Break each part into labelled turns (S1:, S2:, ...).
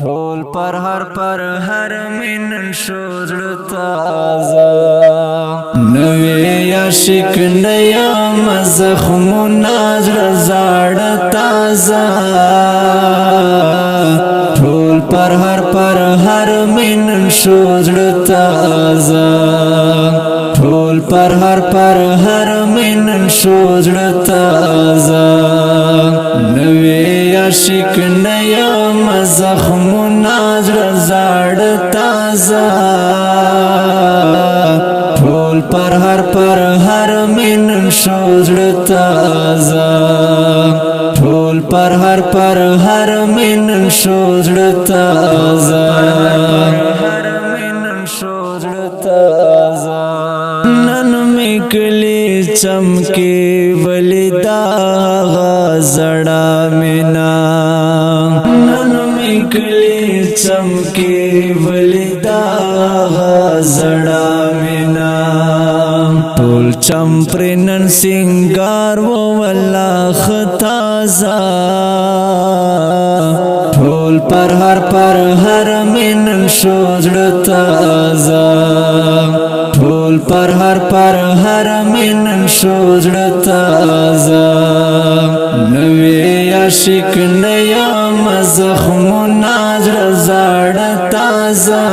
S1: ټول پر هر من شوزړ تازه نوې عاشق نه یم زخمونه زړه زاړه تازه ټول پر هر من شوزړ تازه ټول پر هر من شوزړ تازه نوې عاشق نه یم زخمونه زړه زاړه تازه ټول پر هر من شوزړ تازه ټول پر هر من شوزړ تازه نن می کلی چمکی ولیدا غزړه مینا نن می کلی چمکی ولیدا غزړه مینا ټول چمپرنن سنگار و والله خطازا ټول پر هر من شوزړ تازه ټول پر هر من شوزړ تازه نوې عاشق نه یم زخمونه زړه زاړه تازه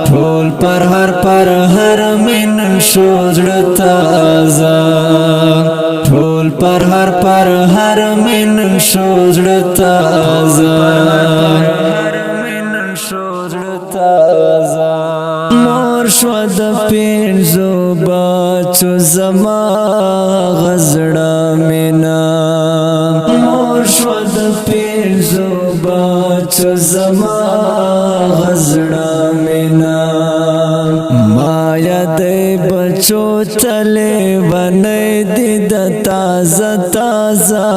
S1: ټول پر هر من شوزړ تازه ټول پر هر من شوزړ تازه مور شو د پینځو بچو زما غزړه مینا مور شو د پینځو بچو زما غزړه مینا مایا د بچو تله باندې د تازه تازه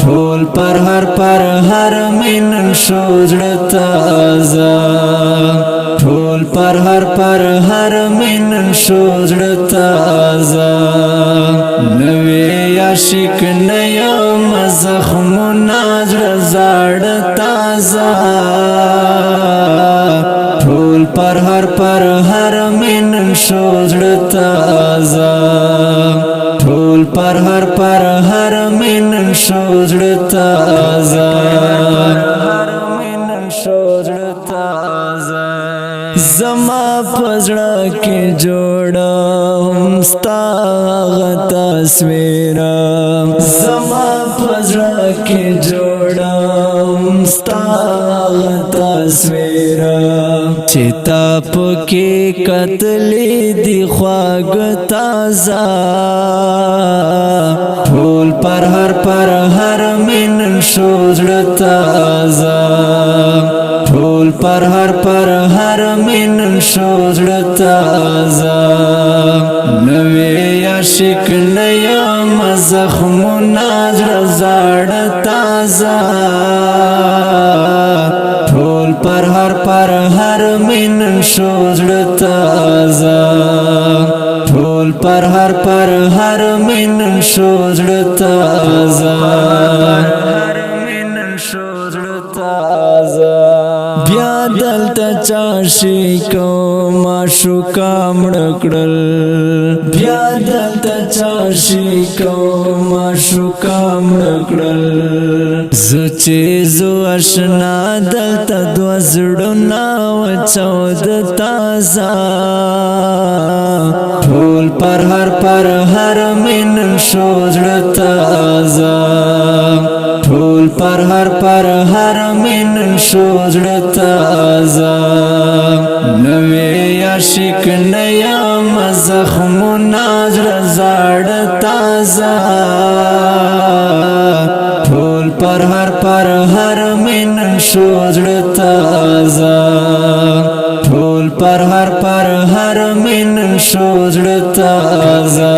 S1: ټول پر هر من شوزړ تازه ټول پر هر من شوزړ تازه نوې عاشق نه یم زخمونه زړه زاړه تازه ټول پر هر من شوزړ تازه ټول پر هر من شوزړ تازه زما پزړه کې جوړم ستا غ تصویر زما پزړه کې جوړم ستا غ تصویر چې تا پکې کتلې دی خواږه تازه ټول پر هر من شوزړ تازه ټول پر هر من شوزړ تازه نوې عاشق نه یم زخمونه زړه زاړه تازه ټول پر هر من شوزړ تازه ټول پر هر من شوزړ تازه بیا دلته چاشي کوم شوکا مړکړل بیا دلته چاشي کوم شوکا مړکړل زچې زو آشنا دلته دو زړونه وچود تازه ټول پر هر من شوزړ تازه ټول پر هر من شوزړ تازه نوې عاشق نه یم زخمونه زړه زاړه تازه ټول پر هر من شوزړ تازه ټول پر هر من شوزړ تازه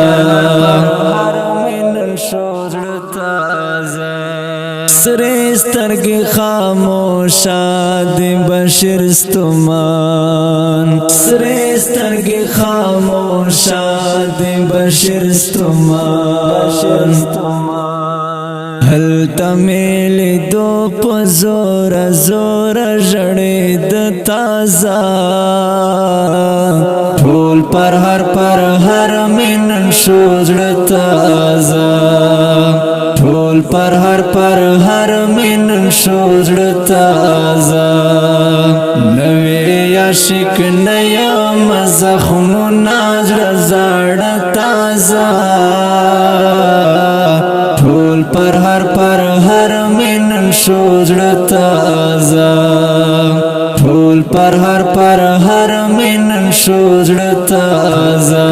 S1: سرې سترګې خاموشه د بشیر ستومان سرې سترګې خاموشه د بشیر ستومان هلته میلی دو په زور زور ژړې د تازه ټول پر هر مینن شو زړه تازه ټول پر هر مینن شو زړه تازه نوی عاشق نیم زخمونه زړه زړه تازه ټول پر هر مینن شو زړه تازه ټول پر هر مینن شو زړه تازه